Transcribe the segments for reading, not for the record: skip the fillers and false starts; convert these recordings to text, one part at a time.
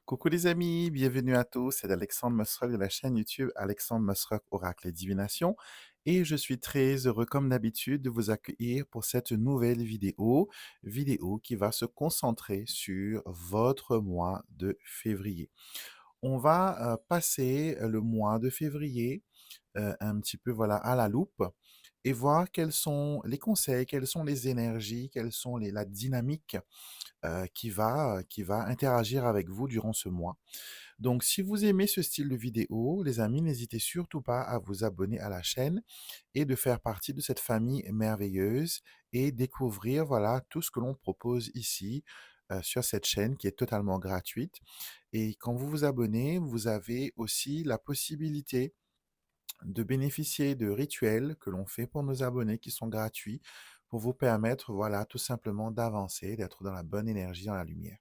Coucou les amis, bienvenue à tous, c'est Alexandre Mosrock de la chaîne YouTube Alexandre Mosrock Oracle et Divination et je suis très heureux comme d'habitude de vous accueillir pour cette nouvelle vidéo qui va se concentrer sur votre mois de février. On va passer le mois de février un petit peu voilà, à la loupe et voir quels sont les conseils, quelles sont les énergies, quelle sont la dynamique qui va interagir avec vous durant ce mois. Donc, si vous aimez ce style de vidéo, les amis, n'hésitez surtout pas à vous abonner à la chaîne et de faire partie de cette famille merveilleuse et découvrir voilà, tout ce que l'on propose ici sur cette chaîne qui est totalement gratuite. Et quand vous vous abonnez, vous avez aussi la possibilité de bénéficier de rituels que l'on fait pour nos abonnés qui sont gratuits pour vous permettre, voilà, tout simplement d'avancer, d'être dans la bonne énergie, dans la lumière.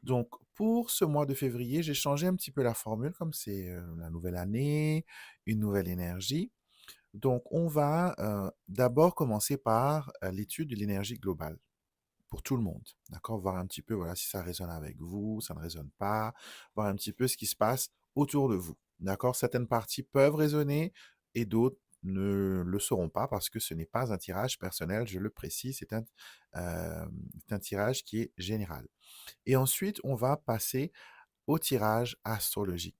Donc, pour ce mois de février, j'ai changé un petit peu la formule, comme c'est la nouvelle année, une nouvelle énergie. Donc, on va d'abord commencer par l'étude de l'énergie globale pour tout le monde, d'accord? Voir un petit peu, voilà, si ça résonne avec vous, ça ne résonne pas, voir un petit peu ce qui se passe autour de vous, d'accord? Certaines parties peuvent résonner et d'autres ne le seront pas parce que ce n'est pas un tirage personnel, je le précise, c'est un tirage qui est général. Et ensuite, on va passer au tirage astrologique.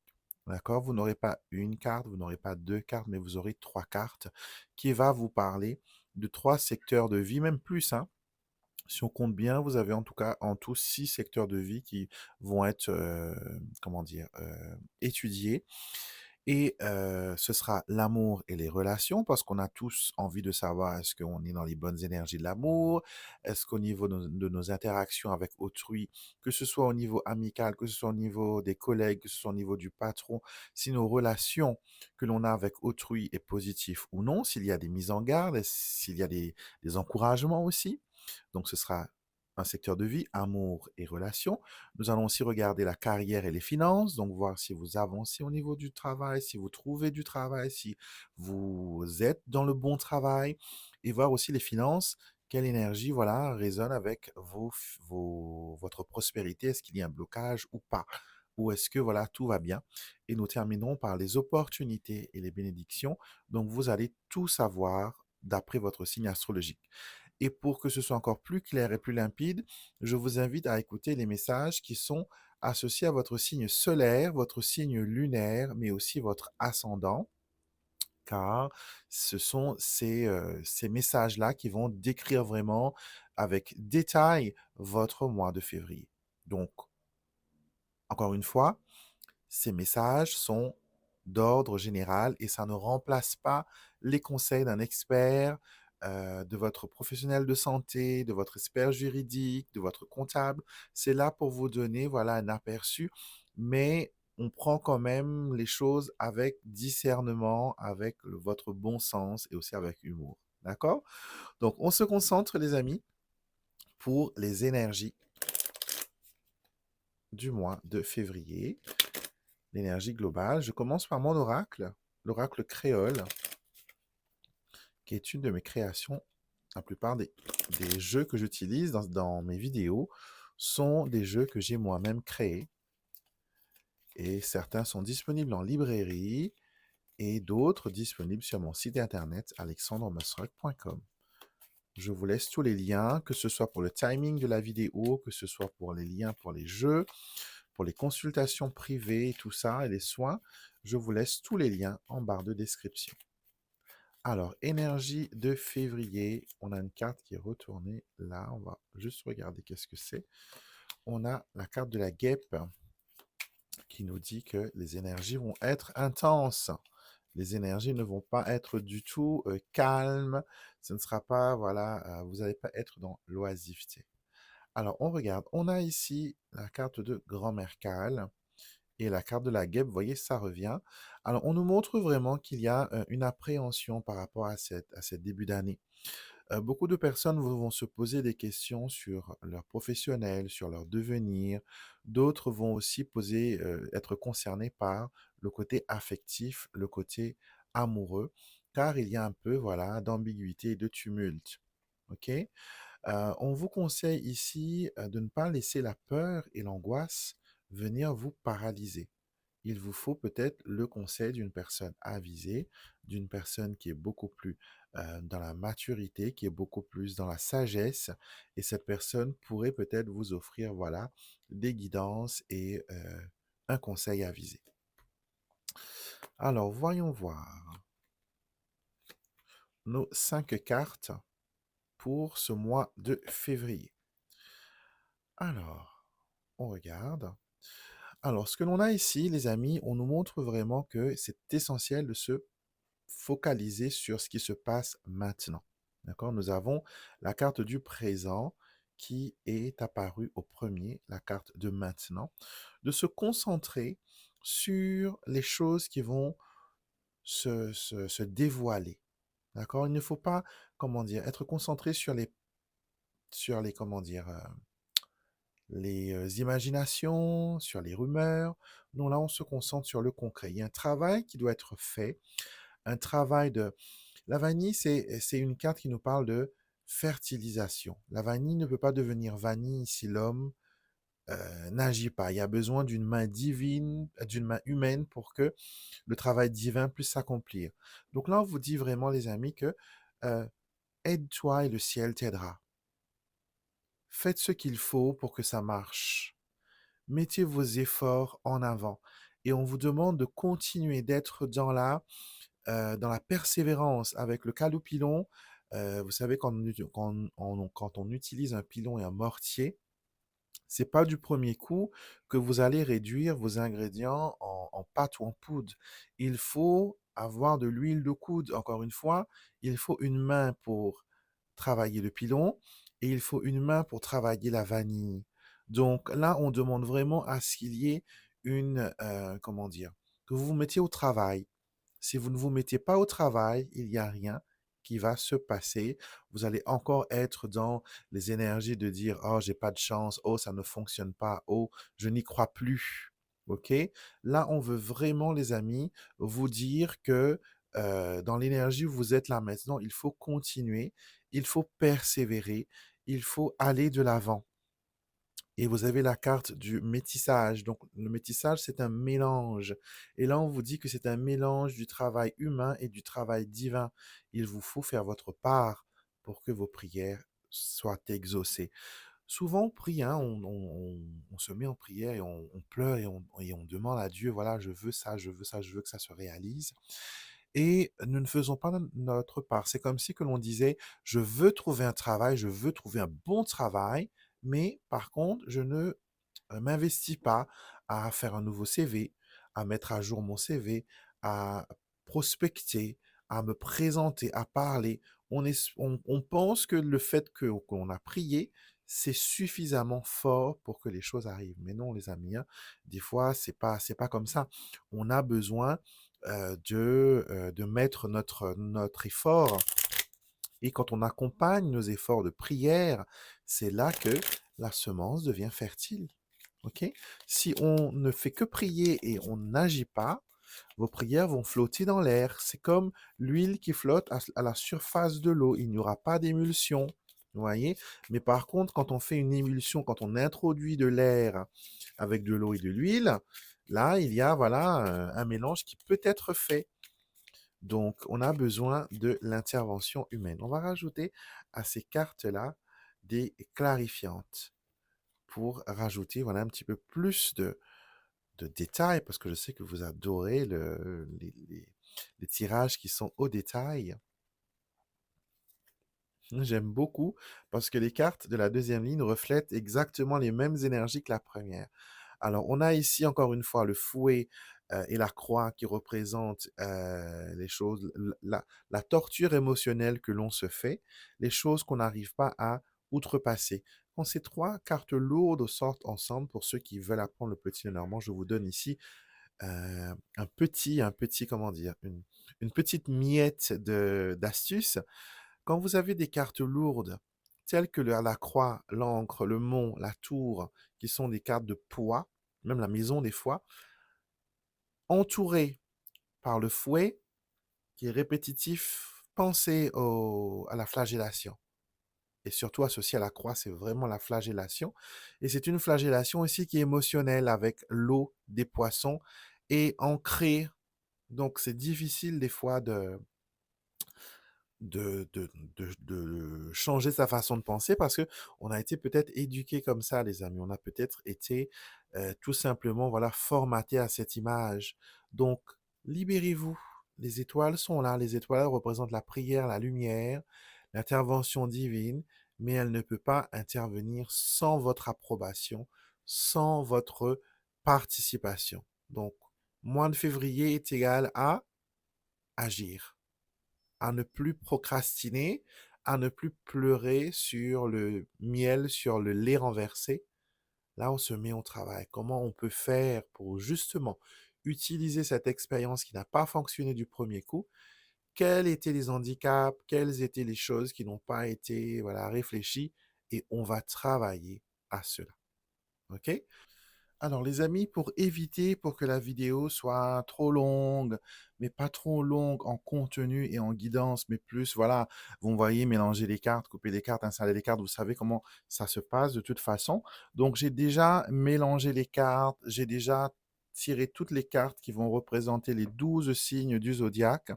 D'accord? Vous n'aurez pas une carte, vous n'aurez pas deux cartes, mais vous aurez trois cartes qui va vous parler de trois secteurs de vie, même plus, hein. Si on compte bien, vous avez en tout cas en tout 6 secteurs de vie qui vont être, comment dire, étudiés et ce sera l'amour et les relations parce qu'on a tous envie de savoir est-ce qu'on est dans les bonnes énergies de l'amour? Est-ce qu'au niveau de nos interactions avec autrui, que ce soit au niveau amical, que ce soit au niveau des collègues, que ce soit au niveau du patron, si nos relations que l'on a avec autrui est positif ou non, s'il y a des mises en garde, s'il y a des encouragements aussi? Donc, ce sera un secteur de vie, amour et relations. Nous allons aussi regarder la carrière et les finances, donc voir si vous avancez au niveau du travail, si vous trouvez du travail, si vous êtes dans le bon travail, et voir aussi les finances, quelle énergie voilà, résonne avec votre prospérité, est-ce qu'il y a un blocage ou pas, ou est-ce que voilà, tout va bien. Et nous terminerons par les opportunités et les bénédictions, donc vous allez tout savoir d'après votre signe astrologique. Et pour que ce soit encore plus clair et plus limpide, je vous invite à écouter les messages qui sont associés à votre signe solaire, votre signe lunaire, mais aussi votre ascendant, car ce sont ces messages-là qui vont décrire vraiment avec détail votre mois de février. Donc, encore une fois, ces messages sont d'ordre général et ça ne remplace pas les conseils d'un expert, de votre professionnel de santé, de votre expert juridique, de votre comptable. C'est là pour vous donner, voilà, un aperçu, mais on prend quand même les choses avec discernement, avec votre bon sens et aussi avec humour. D'accord? Donc, on se concentre, les amis, pour les énergies du mois de février. L'énergie globale. Je commence par mon oracle, l'oracle créole, qui est une de mes créations. La plupart des jeux que j'utilise dans mes vidéos sont des jeux que j'ai moi-même créés. Et certains sont disponibles en librairie et d'autres disponibles sur mon site internet alexandremosrock.com. Je vous laisse tous les liens, que ce soit pour le timing de la vidéo, que ce soit pour les liens pour les jeux, pour les consultations privées, tout ça, et les soins. Je vous laisse tous les liens en barre de description. Alors, énergie de février, on a une carte qui est retournée là, on va juste regarder qu'est-ce que c'est. On a la carte de la guêpe qui nous dit que les énergies vont être intenses. Les énergies ne vont pas être du tout calmes. Ce ne sera pas, voilà, vous n'allez pas être dans l'oisiveté. Alors, on regarde. On a ici la carte de Grand-Mère Cale et la carte de la guêpe, vous voyez, ça revient. Alors, on nous montre vraiment qu'il y a une appréhension par rapport à cette début d'année. Beaucoup de personnes vont se poser des questions sur leur professionnel, sur leur devenir. D'autres vont aussi être concernés par le côté affectif, le côté amoureux, car il y a un peu, voilà, d'ambiguïté et de tumulte. OK? On vous conseille ici de ne pas laisser la peur et l'angoisse venir vous paralyser. Il vous faut peut-être le conseil d'une personne avisée, d'une personne qui est beaucoup plus dans la maturité, qui est beaucoup plus dans la sagesse, et cette personne pourrait peut-être vous offrir, voilà, des guidances et un conseil avisé. Alors, voyons voir nos 5 cartes pour ce mois de février. Alors, on regarde. Alors, ce que l'on a ici, les amis, on nous montre vraiment que c'est essentiel de se focaliser sur ce qui se passe maintenant. D'accord? Nous avons la carte du présent qui est apparue au premier, la carte de maintenant, de se concentrer sur les choses qui vont se dévoiler. D'accord? Il ne faut pas, comment dire, être concentré comment dire, les imaginations, sur les rumeurs. Non, là, on se concentre sur le concret. Il y a un travail qui doit être fait, un travail de... La vanille, c'est une carte qui nous parle de fertilisation. La vanille ne peut pas devenir vanille si l'homme n'agit pas. Il y a besoin d'une main divine, d'une main humaine pour que le travail divin puisse s'accomplir. Donc là, on vous dit vraiment, les amis, que euh, aide-toi et le ciel t'aidera. Faites ce qu'il faut pour que ça marche. Mettez vos efforts en avant. Et on vous demande de continuer d'être dans la persévérance avec le calou-pilon. Vous savez, quand on utilise un pilon et un mortier, c'est pas du premier coup que vous allez réduire vos ingrédients en pâte ou en poudre. Il faut avoir de l'huile de coude. Encore une fois, il faut une main pour travailler le pilon et il faut une main pour travailler la vanille. Donc là, on demande vraiment à ce qu'il y ait comment dire, que vous vous mettiez au travail. Si vous ne vous mettez pas au travail, il n'y a rien qui va se passer. Vous allez encore être dans les énergies de dire, oh, j'ai pas de chance, oh, ça ne fonctionne pas, oh, je n'y crois plus. OK? Là, on veut vraiment, les amis, vous dire que dans l'énergie où vous êtes là maintenant, il faut continuer, il faut persévérer, il faut aller de l'avant. Et vous avez la carte du métissage. Donc, le métissage, c'est un mélange. Et là, on vous dit que c'est un mélange du travail humain et du travail divin. Il vous faut faire votre part pour que vos prières soient exaucées. Souvent, on prie, hein, on se met en prière et on pleure et on demande à Dieu, voilà, je veux ça, je veux ça, je veux que ça se réalise. Et nous ne faisons pas notre part. C'est comme si que l'on disait, je veux trouver un travail, je veux trouver un bon travail, mais par contre, je ne m'investis pas à faire un nouveau CV, à mettre à jour mon CV, à prospecter, à me présenter, à parler. On pense que le fait qu'on a prié, c'est suffisamment fort pour que les choses arrivent. Mais non, les amis, hein, des fois, c'est pas comme ça. On a besoin de mettre notre effort. Et quand on accompagne nos efforts de prière, c'est là que la semence devient fertile. OK? Si on ne fait que prier et on n'agit pas, vos prières vont flotter dans l'air. C'est comme l'huile qui flotte à la surface de l'eau. Il n'y aura pas d'émulsion. Vous voyez? Mais par contre, quand on fait une émulsion, quand on introduit de l'air avec de l'eau et de l'huile, là, il y a voilà un mélange qui peut être fait. Donc, on a besoin de l'intervention humaine. On va rajouter à ces cartes-là des clarifiantes pour rajouter voilà, un petit peu plus de détails, parce que je sais que vous adorez les tirages qui sont au détail. J'aime beaucoup parce que les cartes de la deuxième ligne reflètent exactement les mêmes énergies que la première. Alors, on a ici encore une fois le fouet et la croix qui représentent les choses, la torture émotionnelle que l'on se fait, les choses qu'on n'arrive pas à outrepasser, Quand ces trois cartes lourdes sortent ensemble, pour ceux qui veulent apprendre le petit Lenormand, je vous donne ici comment dire, une petite miette d'astuce. Quand vous avez des cartes lourdes, telles que la croix, l'encre, le mont, la tour, qui sont des cartes de poids, même la maison des fois, entourées par le fouet, qui est répétitif, pensez à la flagellation. Et surtout associé à la croix, c'est vraiment la flagellation. Et c'est une flagellation aussi qui est émotionnelle avec l'eau des poissons et ancrée. Donc c'est difficile des fois de changer sa façon de penser parce que on a été peut-être éduqué comme ça, les amis. On a peut-être été tout simplement voilà formaté à cette image. Donc libérez-vous. Les étoiles sont là. Les étoiles représentent la prière, la lumière, l'intervention divine, mais elle ne peut pas intervenir sans votre approbation, sans votre participation. Donc mois de février est égal à agir, à ne plus procrastiner, à ne plus pleurer sur le miel, sur le lait renversé. Là, on se met au travail. Comment on peut faire pour justement utiliser cette expérience qui n'a pas fonctionné du premier coup? Quels étaient les handicaps? Quelles étaient les choses qui n'ont pas été voilà, réfléchies? Et on va travailler à cela. OK? Alors les amis, pour que la vidéo soit trop longue, mais pas trop longue en contenu et en guidance, mais plus, voilà, vous me voyez mélanger les cartes, couper les cartes, installer les cartes, vous savez comment ça se passe de toute façon. Donc j'ai déjà mélangé les cartes, j'ai déjà tiré toutes les cartes qui vont représenter les 12 signes du zodiaque.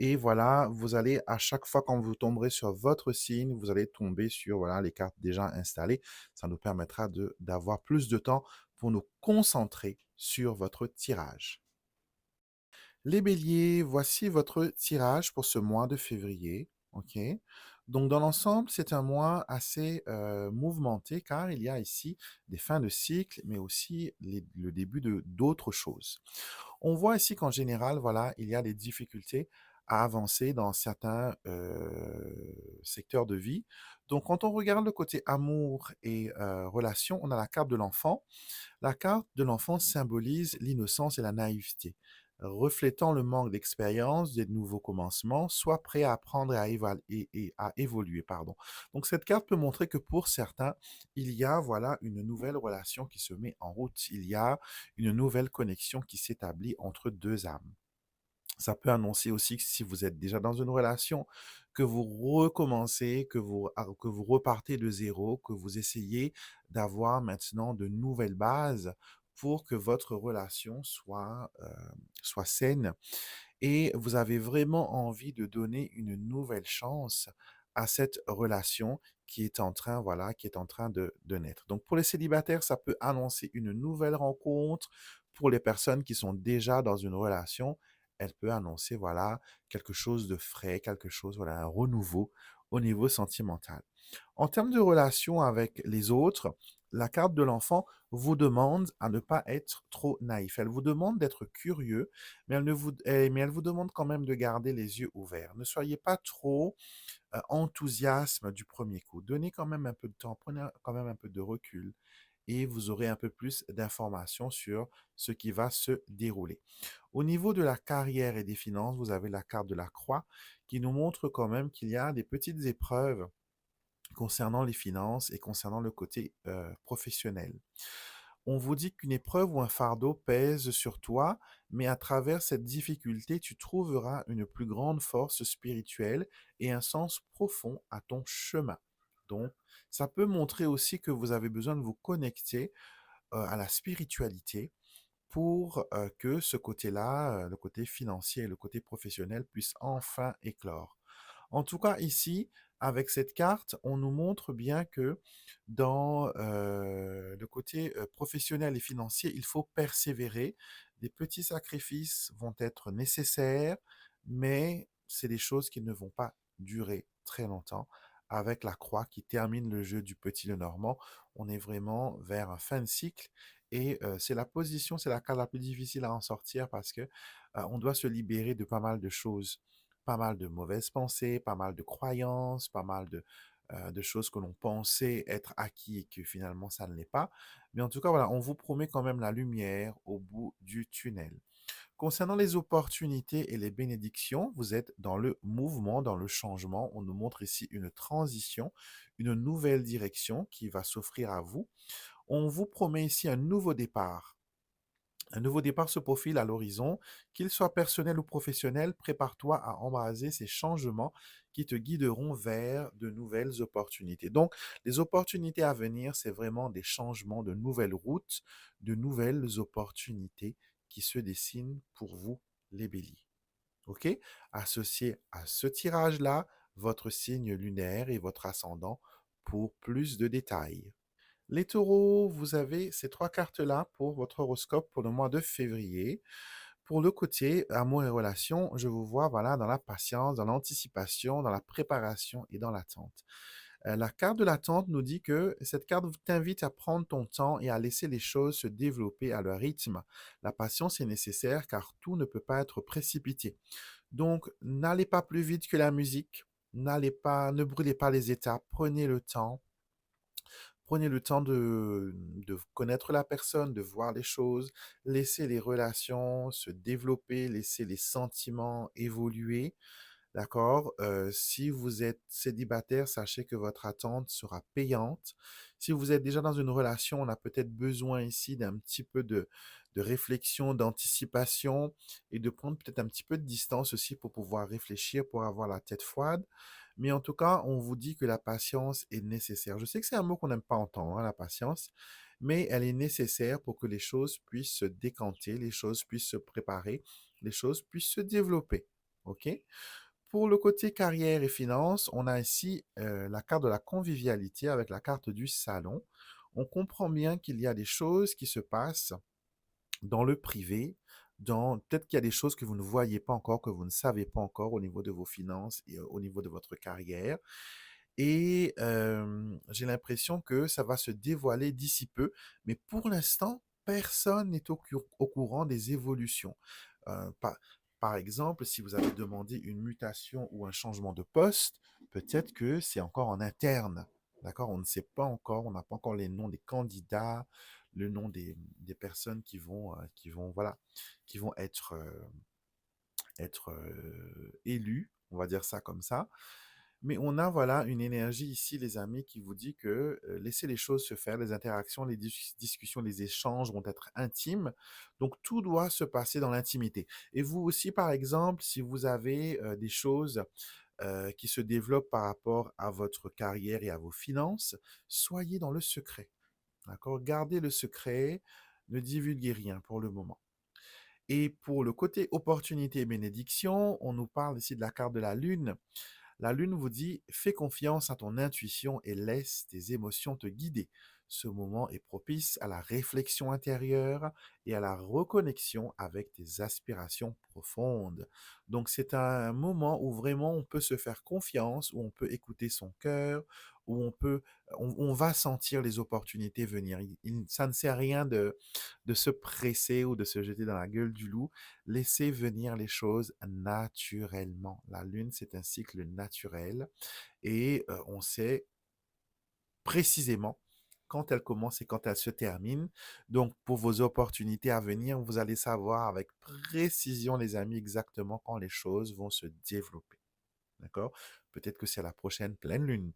Et voilà, vous allez, à chaque fois quand vous tomberez sur votre signe, vous allez tomber sur voilà, les cartes déjà installées. Ça nous permettra d'avoir plus de temps pour nous concentrer sur votre tirage. Les béliers, voici votre tirage pour ce mois de février. OK? Donc, dans l'ensemble, c'est un mois assez mouvementé car il y a ici des fins de cycle, mais aussi le début de d'autres choses. On voit ici qu'en général, voilà, il y a des difficultés à avancer dans certains secteurs de vie. Donc, quand on regarde le côté amour et relations, on a la carte de l'enfant. La carte de l'enfant symbolise l'innocence et la naïveté, reflétant le manque d'expérience, des nouveaux commencements, soit prêt à apprendre et à évoluer. Pardon. Donc cette carte peut montrer que pour certains, il y a voilà une nouvelle relation qui se met en route, il y a une nouvelle connexion qui s'établit entre deux âmes. Ça peut annoncer aussi que si vous êtes déjà dans une relation, que vous recommencez, que vous repartez de zéro, que vous essayez d'avoir maintenant de nouvelles bases pour que votre relation soit saine et vous avez vraiment envie de donner une nouvelle chance à cette relation qui est en train, voilà, qui est en train de naître. Donc pour les célibataires, ça peut annoncer une nouvelle rencontre. Pour les personnes qui sont déjà dans une relation, elle peut annoncer, voilà, quelque chose de frais, quelque chose, voilà, un renouveau au niveau sentimental. En termes de relation avec les autres, la carte de l'enfant vous demande à ne pas être trop naïf. Elle vous demande d'être curieux, mais elle vous demande quand même de garder les yeux ouverts. Ne soyez pas trop enthousiasme du premier coup. Donnez quand même un peu de temps, prenez quand même un peu de recul et vous aurez un peu plus d'informations sur ce qui va se dérouler. Au niveau de la carrière et des finances, vous avez la carte de la croix qui nous montre quand même qu'il y a des petites épreuves concernant les finances et concernant le côté professionnel. On vous dit qu'une épreuve ou un fardeau pèse sur toi, mais à travers cette difficulté, tu trouveras une plus grande force spirituelle et un sens profond à ton chemin. Donc, ça peut montrer aussi que vous avez besoin de vous connecter à la spiritualité pour que ce côté-là, le côté financier et le côté professionnel puissent enfin éclore. En tout cas, ici, avec cette carte, on nous montre bien que dans le côté professionnel et financier, il faut persévérer. Des petits sacrifices vont être nécessaires, mais c'est des choses qui ne vont pas durer très longtemps. Avec la croix qui termine le jeu du petit Lenormand, on est vraiment vers un fin de cycle et c'est la position, c'est la carte la plus difficile à en sortir parce que on doit se libérer de pas mal de choses, pas mal de mauvaises pensées, pas mal de croyances, pas mal de choses que l'on pensait être acquis et que finalement ça ne l'est pas. Mais en tout cas, voilà, on vous promet quand même la lumière au bout du tunnel. Concernant les opportunités et les bénédictions, vous êtes dans le mouvement, dans le changement. On nous montre ici une transition, une nouvelle direction qui va s'offrir à vous. On vous promet ici un nouveau départ. Un nouveau départ se profile à l'horizon, qu'il soit personnel ou professionnel, prépare-toi à embraser ces changements qui te guideront vers de nouvelles opportunités. Donc, les opportunités à venir, c'est vraiment des changements, de nouvelles routes, de nouvelles opportunités qui se dessinent pour vous, les béliers. OK? Associé à ce tirage-là, votre signe lunaire et votre ascendant pour plus de détails. Les taureaux, vous avez ces trois cartes-là pour votre horoscope pour le mois de février. Pour le côté amour et relations, je vous vois voilà, dans la patience, dans l'anticipation, dans la préparation et dans l'attente. La carte de l'attente nous dit que cette carte t'invite à prendre ton temps et à laisser les choses se développer à leur rythme. La patience est nécessaire car tout ne peut pas être précipité. Donc, n'allez pas plus vite que la musique, ne brûlez pas les étapes, prenez le temps de connaître la personne, de voir les choses, laissez les relations se développer, laissez les sentiments évoluer. D'accord? Si vous êtes célibataire, sachez que votre attente sera payante. Si vous êtes déjà dans une relation, on a peut-être besoin ici d'un petit peu de réflexion, d'anticipation et de prendre peut-être un petit peu de distance aussi pour pouvoir réfléchir, pour avoir la tête froide. Mais en tout cas, on vous dit que la patience est nécessaire. Je sais que c'est un mot qu'on n'aime pas entendre, hein, la patience, mais elle est nécessaire pour que les choses puissent se décanter, les choses puissent se préparer, les choses puissent se développer. OK? Pour le côté carrière et finances, on a ici la carte de la convivialité avec la carte du salon. On comprend bien qu'il y a des choses qui se passent dans le privé, peut-être qu'il y a des choses que vous ne voyez pas encore, que vous ne savez pas encore au niveau de vos finances et au niveau de votre carrière. Et j'ai l'impression que ça va se dévoiler d'ici peu, mais pour l'instant, personne n'est au courant des évolutions. Euh, par, par exemple, si vous avez demandé une mutation ou un changement de poste, peut-être que c'est encore en interne. D'accord? On ne sait pas encore, on n'a pas encore les noms des candidats, le nom des personnes voilà, qui vont être élues, on va dire ça comme ça. Mais on a voilà une énergie ici, les amis, qui vous dit que laissez les choses se faire, les interactions, les discussions, les échanges vont être intimes. Donc tout doit se passer dans l'intimité. Et vous aussi, par exemple, si vous avez des choses qui se développent par rapport à votre carrière et à vos finances, soyez dans le secret. D'accord? Gardez le secret, ne divulguez rien pour le moment. Et pour le côté opportunité et bénédiction, on nous parle ici de la carte de la lune. La lune vous dit, fais confiance à ton intuition et laisse tes émotions te guider. Ce moment est propice à la réflexion intérieure et à la reconnexion avec tes aspirations profondes. Donc c'est un moment où vraiment on peut se faire confiance, où on peut écouter son cœur, où on va sentir les opportunités venir. Ça ne sert à rien de se presser ou de se jeter dans la gueule du loup. Laissez venir les choses naturellement. La lune, c'est un cycle naturel et on sait précisément quand elle commence et quand elle se termine. Donc, pour vos opportunités à venir, vous allez savoir avec précision, les amis, exactement quand les choses vont se développer. D'accord? Peut-être que c'est à la prochaine pleine lune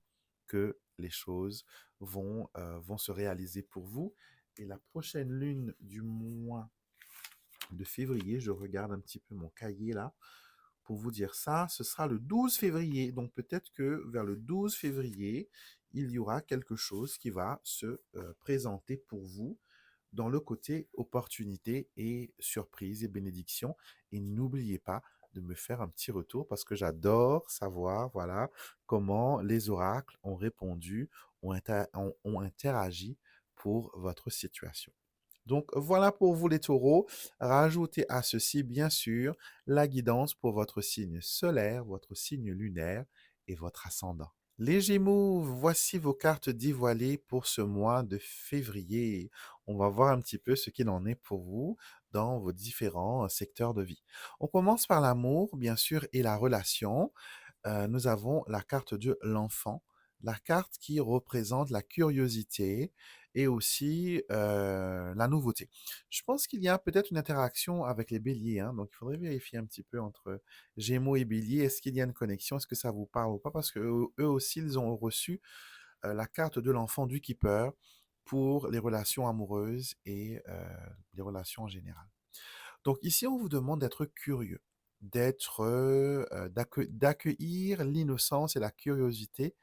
que les choses vont se réaliser pour vous. Et la prochaine lune du mois de février, je regarde un petit peu mon cahier là, pour vous dire ça, ce sera le 12 février. Donc peut-être que vers le 12 février, il y aura quelque chose qui va se présenter pour vous dans le côté opportunité et surprise et bénédiction. Et n'oubliez pas de me faire un petit retour parce que j'adore savoir voilà, comment les oracles ont répondu, ont interagi pour votre situation. Donc voilà pour vous les taureaux. Rajoutez à ceci, bien sûr, la guidance pour votre signe solaire, votre signe lunaire et votre ascendant. Les Gémeaux, voici vos cartes dévoilées pour ce mois de février. On va voir un petit peu ce qu'il en est pour vous dans vos différents secteurs de vie. On commence par l'amour, bien sûr, et la relation. Nous avons la carte de l'enfant. la carte qui représente la curiosité et aussi la nouveauté. Je pense qu'il y a peut-être une interaction avec les béliers, hein, donc il faudrait vérifier un petit peu entre Gémeaux et Bélier. Est-ce qu'il y a une connexion? Est-ce que ça vous parle ou pas? Parce que eux aussi, ils ont reçu la carte de l'enfant du Keeper pour les relations amoureuses et les relations en général. Donc ici, on vous demande d'être curieux, d'accueillir l'innocence et la curiosité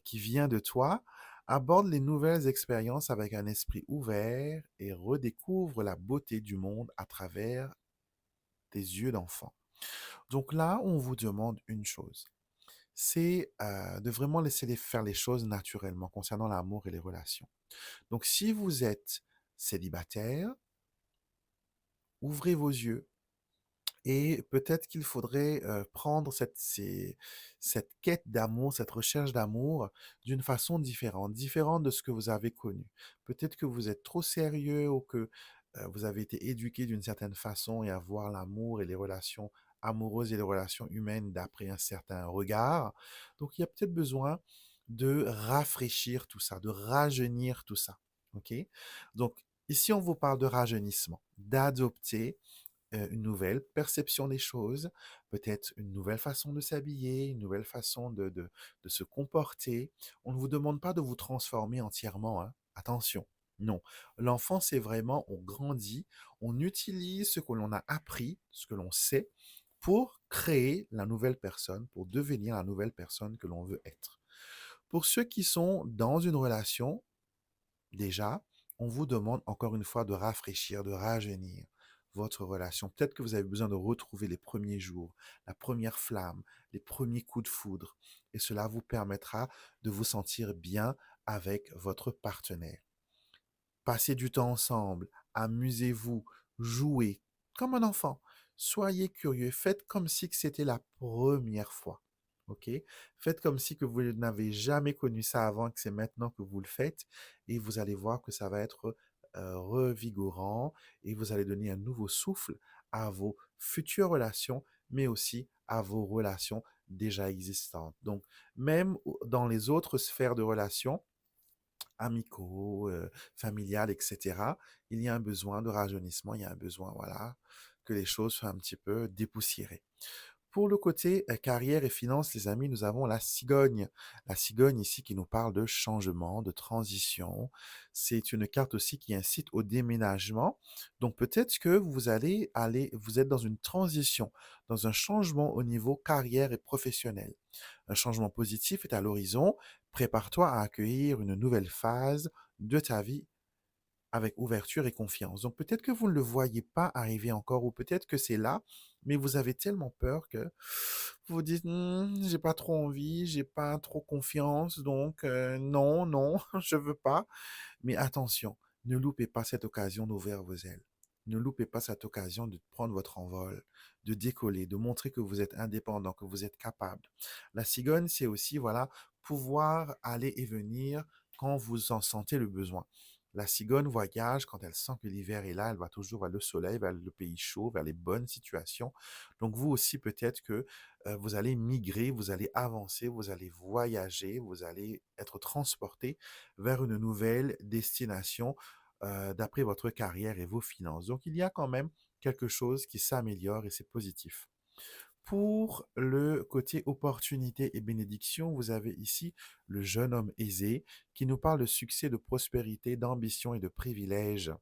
qui vient de toi, aborde les nouvelles expériences avec un esprit ouvert et redécouvre la beauté du monde à travers tes yeux d'enfant. Donc là, on vous demande une chose, c'est de vraiment faire les choses naturellement concernant l'amour et les relations. Donc si vous êtes célibataire, ouvrez vos yeux. Et peut-être qu'il faudrait prendre cette quête d'amour, cette recherche d'amour d'une façon différente, différente de ce que vous avez connu. Peut-être que vous êtes trop sérieux ou que vous avez été éduqué d'une certaine façon et à voir l'amour et les relations amoureuses et les relations humaines d'après un certain regard. Donc il y a peut-être besoin de rafraîchir tout ça, de rajeunir tout ça. OK? Donc ici, on vous parle de rajeunissement, d'adopter une nouvelle perception des choses, peut-être une nouvelle façon de s'habiller, une nouvelle façon de se comporter. On ne vous demande pas de vous transformer entièrement, hein. Attention. Non. L'enfant, c'est vraiment, on grandit, on utilise ce que l'on a appris, ce que l'on sait, pour créer la nouvelle personne, pour devenir la nouvelle personne que l'on veut être. Pour ceux qui sont dans une relation, déjà, on vous demande encore une fois de rafraîchir, de rajeunir votre relation. Peut-être que vous avez besoin de retrouver les premiers jours, la première flamme, les premiers coups de foudre. Et cela vous permettra de vous sentir bien avec votre partenaire. Passez du temps ensemble, amusez-vous, jouez comme un enfant. Soyez curieux, faites comme si c'était la première fois. OK? Faites comme si que vous n'avez jamais connu ça avant, que c'est maintenant que vous le faites et vous allez voir que ça va être revigorant et vous allez donner un nouveau souffle à vos futures relations, mais aussi à vos relations déjà existantes. Donc, même dans les autres sphères de relations, amicaux, familiales, etc., il y a un besoin de rajeunissement, il y a un besoin, voilà, que les choses soient un petit peu dépoussiérées. Pour le côté carrière et finances, les amis, nous avons la cigogne. La cigogne ici qui nous parle de changement, de transition. C'est une carte aussi qui incite au déménagement. Donc peut-être que vous êtes dans une transition, dans un changement au niveau carrière et professionnel. Un changement positif est à l'horizon. Prépare-toi à accueillir une nouvelle phase de ta vie avec ouverture et confiance. Donc peut-être que vous ne le voyez pas arriver encore, ou peut-être que c'est là, mais vous avez tellement peur que vous vous dites: J'ai pas trop envie, j'ai pas trop confiance, donc non, non, je veux pas». Mais attention, ne loupez pas cette occasion d'ouvrir vos ailes. Ne loupez pas cette occasion de prendre votre envol, de décoller, de montrer que vous êtes indépendant, que vous êtes capable. La cigogne, c'est aussi, voilà, pouvoir aller et venir quand vous en sentez le besoin. La cigogne voyage quand elle sent que l'hiver est là, elle va toujours vers le soleil, vers le pays chaud, vers les bonnes situations. Donc vous aussi, peut-être que vous allez migrer, vous allez avancer, vous allez voyager, vous allez être transporté vers une nouvelle destination d'après votre carrière et vos finances. Donc il y a quand même quelque chose qui s'améliore et c'est positif. Pour le côté opportunité et bénédiction, vous avez ici le jeune homme aisé qui nous parle de succès, de prospérité, d'ambition et de privilèges.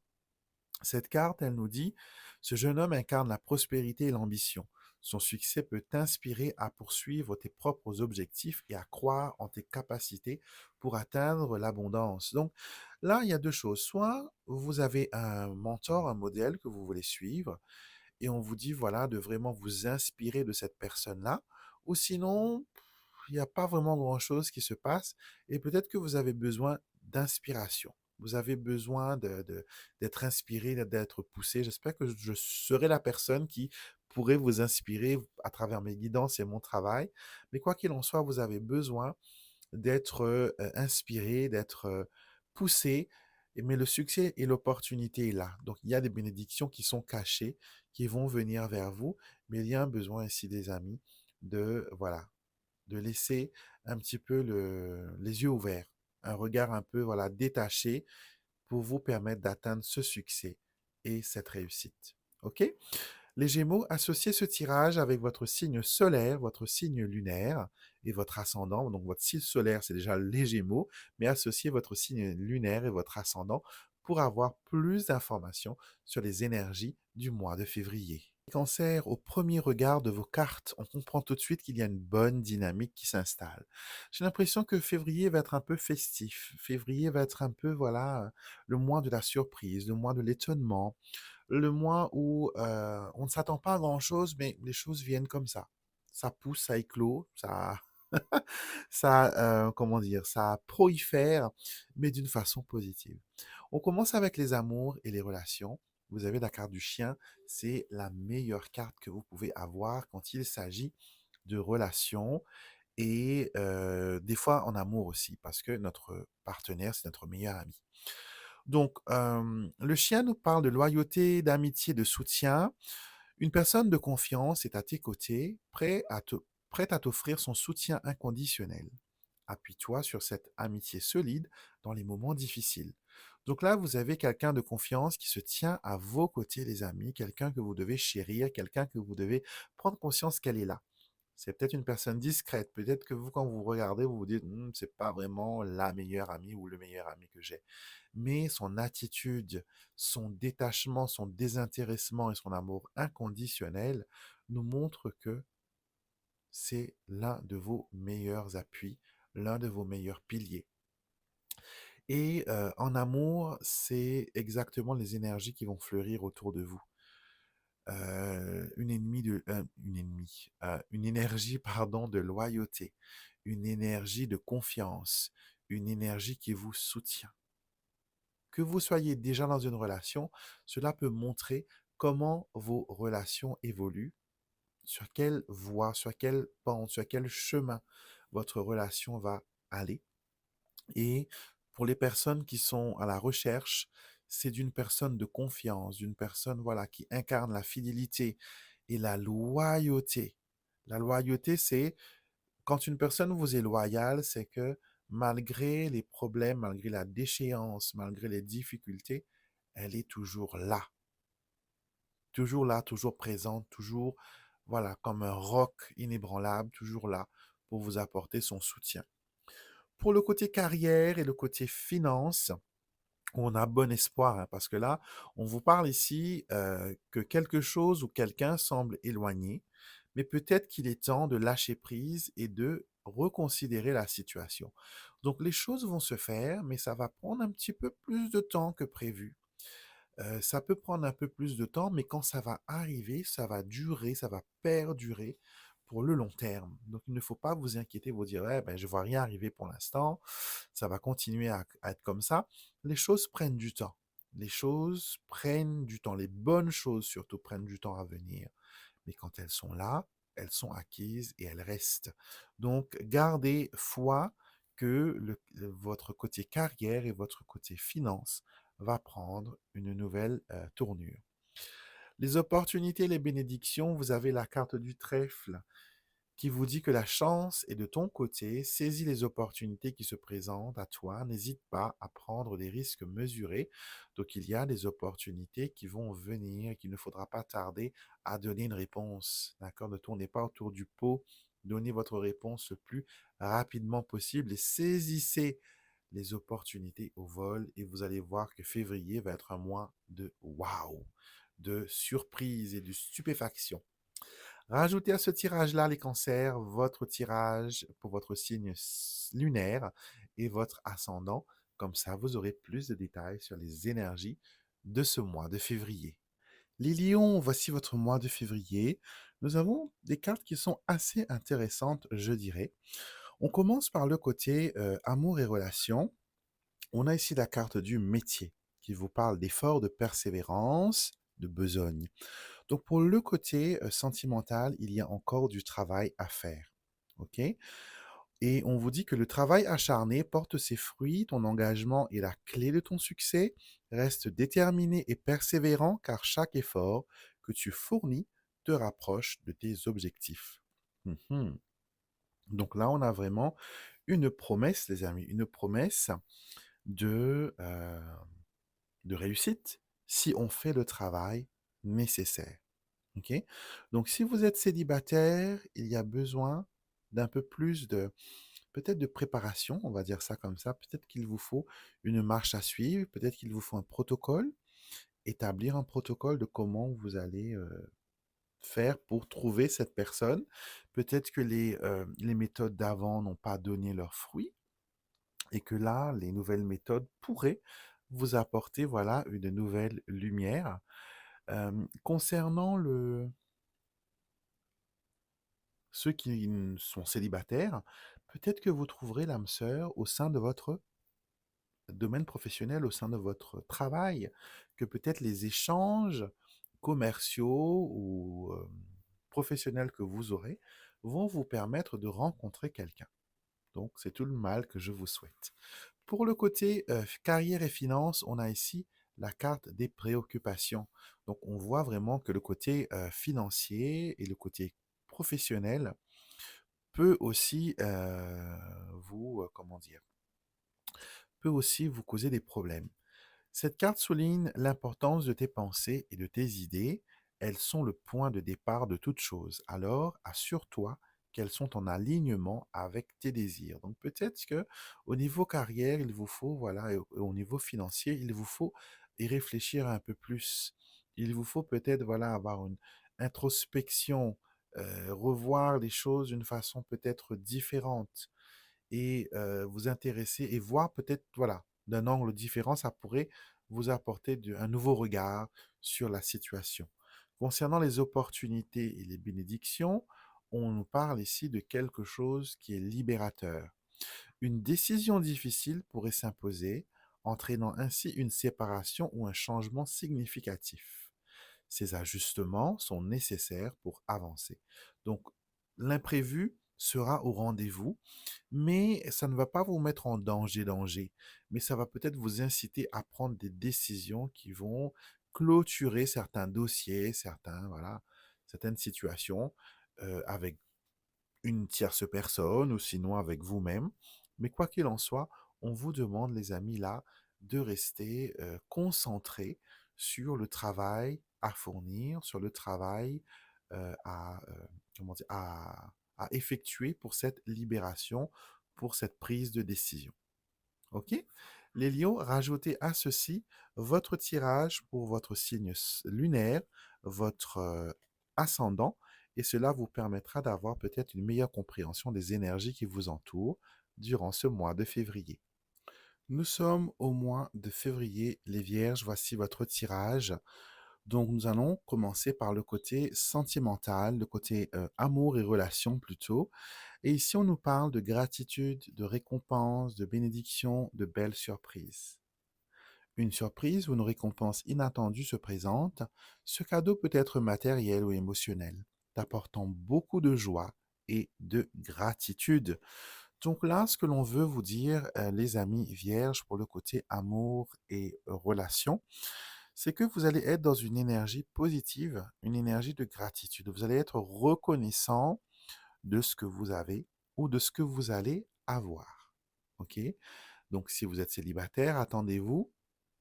Cette carte, elle nous dit, ce jeune homme incarne la prospérité et l'ambition. Son succès peut t'inspirer à poursuivre tes propres objectifs et à croire en tes capacités pour atteindre l'abondance. Donc là, il y a deux choses. Soit vous avez un mentor, un modèle que vous voulez suivre, et on vous dit, voilà, de vraiment vous inspirer de cette personne-là, ou sinon, il n'y a pas vraiment grand-chose qui se passe, et peut-être que vous avez besoin d'inspiration. Vous avez besoin d'être inspiré, d'être poussé. J'espère que je serai la personne qui pourrait vous inspirer à travers mes guidances et mon travail. Mais quoi qu'il en soit, vous avez besoin d'être inspiré, d'être poussé. Mais le succès et l'opportunité est là. Donc, il y a des bénédictions qui sont cachées, qui vont venir vers vous. Mais il y a un besoin ici des amis de, voilà, de laisser un petit peu les yeux ouverts, un regard un peu voilà, détaché pour vous permettre d'atteindre ce succès et cette réussite. OK? Les Gémeaux, associez ce tirage avec votre signe solaire, votre signe lunaire et votre ascendant. Donc votre signe solaire, c'est déjà les Gémeaux, mais associez votre signe lunaire et votre ascendant pour avoir plus d'informations sur les énergies du mois de février. Cancer, au premier regard de vos cartes, on comprend tout de suite qu'il y a une bonne dynamique qui s'installe. J'ai l'impression que février va être un peu festif. Février va être un peu, voilà, le mois de la surprise, le mois de l'étonnement, le mois où on ne s'attend pas à grand-chose, mais les choses viennent comme ça. Ça pousse, ça éclot, comment dire, ça prolifère, mais d'une façon positive. On commence avec les amours et les relations. Vous avez la carte du chien, c'est la meilleure carte que vous pouvez avoir quand il s'agit de relations et des fois en amour aussi, parce que notre partenaire, c'est notre meilleur ami. Donc, le chien nous parle de loyauté, d'amitié, de soutien. Une personne de confiance est à tes côtés, prête à t'offrir son soutien inconditionnel. Appuie-toi sur cette amitié solide dans les moments difficiles. Donc là, vous avez quelqu'un de confiance qui se tient à vos côtés, les amis, quelqu'un que vous devez chérir, quelqu'un que vous devez prendre conscience qu'elle est là. C'est peut-être une personne discrète. Peut-être que vous, quand vous regardez, vous vous dites, c'est pas vraiment la meilleure amie ou le meilleur ami que j'ai. Mais son attitude, son détachement, son désintéressement et son amour inconditionnel nous montrent que c'est l'un de vos meilleurs appuis, l'un de vos meilleurs piliers. Et en amour, c'est exactement les énergies qui vont fleurir autour de vous. Une énergie, pardon, de loyauté, une énergie de confiance, une énergie qui vous soutient. Que vous soyez déjà dans une relation, cela peut montrer comment vos relations évoluent, sur quelle voie, sur quelle pente, sur quel chemin votre relation va aller. Et pour les personnes qui sont à la recherche, c'est d'une personne de confiance, d'une personne voilà qui incarne la fidélité et la loyauté. La loyauté, c'est quand une personne vous est loyale, c'est que malgré les problèmes, malgré la déchéance, malgré les difficultés, elle est toujours là, toujours présente, toujours voilà comme un roc inébranlable, toujours là pour vous apporter son soutien. Pour le côté carrière et le côté finance, on a bon espoir, hein, parce que là, on vous parle ici que quelque chose ou quelqu'un semble éloigné, mais peut-être qu'il est temps de lâcher prise et de reconsidérer la situation. Donc les choses vont se faire, mais ça va prendre un petit peu plus de temps que prévu. Ça peut prendre un peu plus de temps, mais quand ça va arriver, ça va durer, ça va perdurer pour le long terme. Donc, il ne faut pas vous inquiéter, vous dire, ouais, ben, je vois rien arriver pour l'instant, ça va continuer à être comme ça. Les choses prennent du temps. Les choses prennent du temps. Les bonnes choses, surtout, prennent du temps à venir. Mais quand elles sont là, elles sont acquises et elles restent. Donc, gardez foi que votre côté carrière et votre côté finance va prendre une nouvelle tournure. Les opportunités, les bénédictions, vous avez la carte du trèfle qui vous dit que la chance est de ton côté, saisis les opportunités qui se présentent à toi, n'hésite pas à prendre des risques mesurés. Donc il y a des opportunités qui vont venir et qu'il ne faudra pas tarder à donner une réponse. D'accord? Ne tournez pas autour du pot, donnez votre réponse le plus rapidement possible et saisissez les opportunités au vol et vous allez voir que février va être un mois de waouh, de surprise et de stupéfaction. Rajoutez à ce tirage-là, les cancers, votre tirage pour votre signe lunaire et votre ascendant. Comme ça, vous aurez plus de détails sur les énergies de ce mois de février. Les lions, voici votre mois de février. Nous avons des cartes qui sont assez intéressantes, je dirais. On commence par le côté amour et relations. On a ici la carte du métier qui vous parle d'efforts, de persévérance, de besogne. Donc pour le côté sentimental, il y a encore du travail à faire. OK? Et on vous dit que le travail acharné porte ses fruits, ton engagement est la clé de ton succès. Reste déterminé et persévérant car chaque effort que tu fournis te rapproche de tes objectifs. Mhm. Donc là, on a vraiment une promesse, les amis, une promesse de, heu, de réussite si on fait le travail nécessaire. OK? Donc si vous êtes célibataire, il y a besoin d'un peu plus de peut-être de préparation, on va dire ça comme ça. Peut-être qu'il vous faut une marche à suivre, peut-être qu'il vous faut un protocole, établir un protocole de comment vous allez, faire pour trouver cette personne. Peut-être que les méthodes d'avant n'ont pas donné leurs fruits et que là, les nouvelles méthodes pourraient vous apporter, voilà, une nouvelle lumière. Concernant ceux qui sont célibataires, peut-être que vous trouverez l'âme sœur au sein de votre domaine professionnel, au sein de votre travail, que peut-être les échanges commerciaux ou professionnels que vous aurez vont vous permettre de rencontrer quelqu'un. Donc, c'est tout le mal que je vous souhaite. Pour le côté carrière et finances, on a ici la carte des préoccupations. Donc, on voit vraiment que le côté financier et le côté professionnel peut aussi comment dire, peut aussi vous causer des problèmes. Cette carte souligne l'importance de tes pensées et de tes idées. Elles sont le point de départ de toute chose. Alors, assure-toi qu'elles sont en alignement avec tes désirs. Donc peut-être que au niveau carrière, il vous faut, voilà, et au niveau financier, il vous faut y réfléchir un peu plus. Il vous faut peut-être, voilà, avoir une introspection, revoir les choses d'une façon peut-être différente et vous intéresser et voir peut-être, voilà, d'un angle différent, ça pourrait vous apporter un nouveau regard sur la situation. Concernant les opportunités et les bénédictions, on nous parle ici de quelque chose qui est libérateur. Une décision difficile pourrait s'imposer, entraînant ainsi une séparation ou un changement significatif. Ces ajustements sont nécessaires pour avancer. Donc, l'imprévu sera au rendez-vous, mais ça ne va pas vous mettre en danger, mais ça va peut-être vous inciter à prendre des décisions qui vont clôturer certains dossiers, voilà, certaines situations avec une tierce personne ou sinon avec vous-même. Mais quoi qu'il en soit, on vous demande, les amis, là, de rester concentrés sur le travail à fournir, sur le travail comment dire, à effectuer pour cette libération, pour cette prise de décision. OK? Les lions, rajoutez à ceci votre tirage pour votre signe lunaire, votre ascendant, et cela vous permettra d'avoir peut-être une meilleure compréhension des énergies qui vous entourent durant ce mois de février. Nous sommes au mois de février, les vierges, voici votre tirage. Donc nous allons commencer par le côté sentimental, le côté amour et relations plutôt. Et ici, on nous parle de gratitude, de récompense, de bénédiction, de belles surprises. Une surprise ou une récompense inattendue se présente. Ce cadeau peut être matériel ou émotionnel, t'apportant beaucoup de joie et de gratitude. Donc là, ce que l'on veut vous dire, les amis vierges, pour le côté amour et relations, c'est que vous allez être dans une énergie positive, une énergie de gratitude. Vous allez être reconnaissant de ce que vous avez ou de ce que vous allez avoir. OK? Donc, si vous êtes célibataire, attendez-vous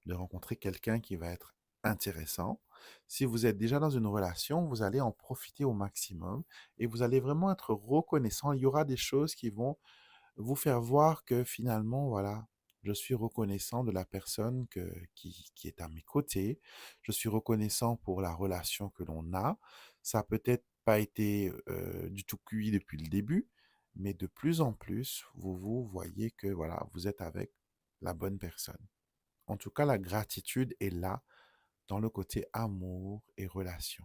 de rencontrer quelqu'un qui va être intéressant. Si vous êtes déjà dans une relation, vous allez en profiter au maximum et vous allez vraiment être reconnaissant. Il y aura des choses qui vont vous faire voir que finalement, voilà, je suis reconnaissant de la personne qui est à mes côtés. Je suis reconnaissant pour la relation que l'on a. Ça a peut-être pas été du tout cuit depuis le début, mais de plus en plus, vous voyez que voilà, vous êtes avec la bonne personne. En tout cas, la gratitude est là dans le côté amour et relation.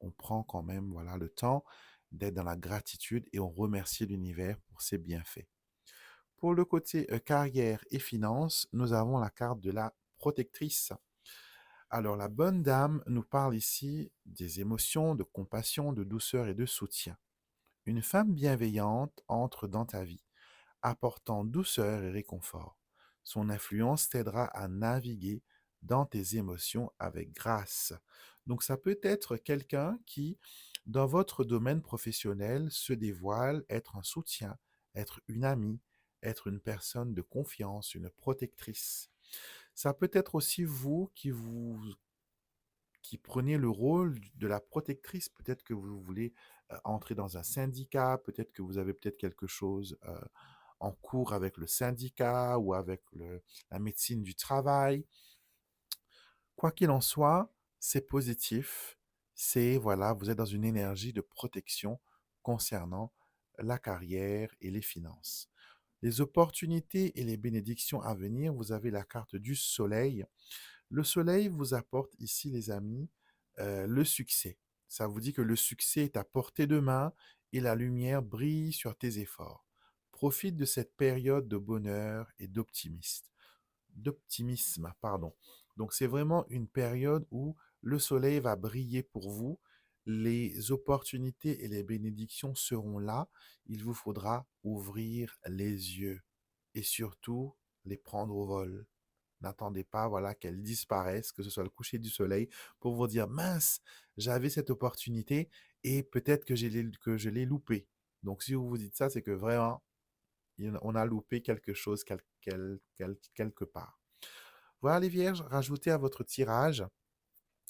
On prend quand même voilà le temps d'être dans la gratitude et on remercie l'univers pour ses bienfaits. Pour le côté carrière et finances, nous avons la carte de la protectrice. Alors la bonne dame nous parle ici des émotions, de compassion, de douceur et de soutien. Une femme bienveillante entre dans ta vie, apportant douceur et réconfort. Son influence t'aidera à naviguer dans tes émotions avec grâce. Donc ça peut être quelqu'un qui dans votre domaine professionnel se dévoile être un soutien, être une amie, être une personne de confiance, une protectrice. Ça peut être aussi qui prenez le rôle de la protectrice. Peut-être que vous voulez entrer dans un syndicat, peut-être que vous avez peut-être quelque chose en cours avec le syndicat ou avec la médecine du travail. Quoi qu'il en soit, c'est positif. C'est, voilà, vous êtes dans une énergie de protection concernant la carrière et les finances. Les opportunités et les bénédictions à venir, vous avez la carte du soleil. Le soleil vous apporte ici, les amis, le succès. Ça vous dit que le succès est à portée de main et la lumière brille sur tes efforts. Profite de cette période de bonheur et d'optimisme, pardon. Donc c'est vraiment une période où le soleil va briller pour vous, les opportunités et les bénédictions seront là, il vous faudra ouvrir les yeux et surtout les prendre au vol. N'attendez pas, voilà, qu'elles disparaissent, que ce soit le coucher du soleil, pour vous dire, mince, j'avais cette opportunité et peut-être que je l'ai loupée. Donc si vous vous dites ça, c'est que vraiment, on a loupé quelque chose quelque part. Voilà les vierges, rajoutez à votre tirage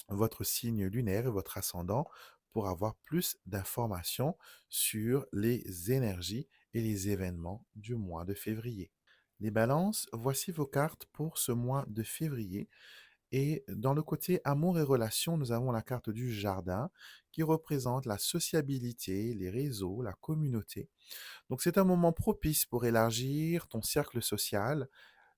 votre signe lunaire et votre ascendant pour avoir plus d'informations sur les énergies et les événements du mois de février. Les balances, voici vos cartes pour ce mois de février. Et dans le côté amour et relations, nous avons la carte du jardin qui représente la sociabilité, les réseaux, la communauté. Donc c'est un moment propice pour élargir ton cercle social.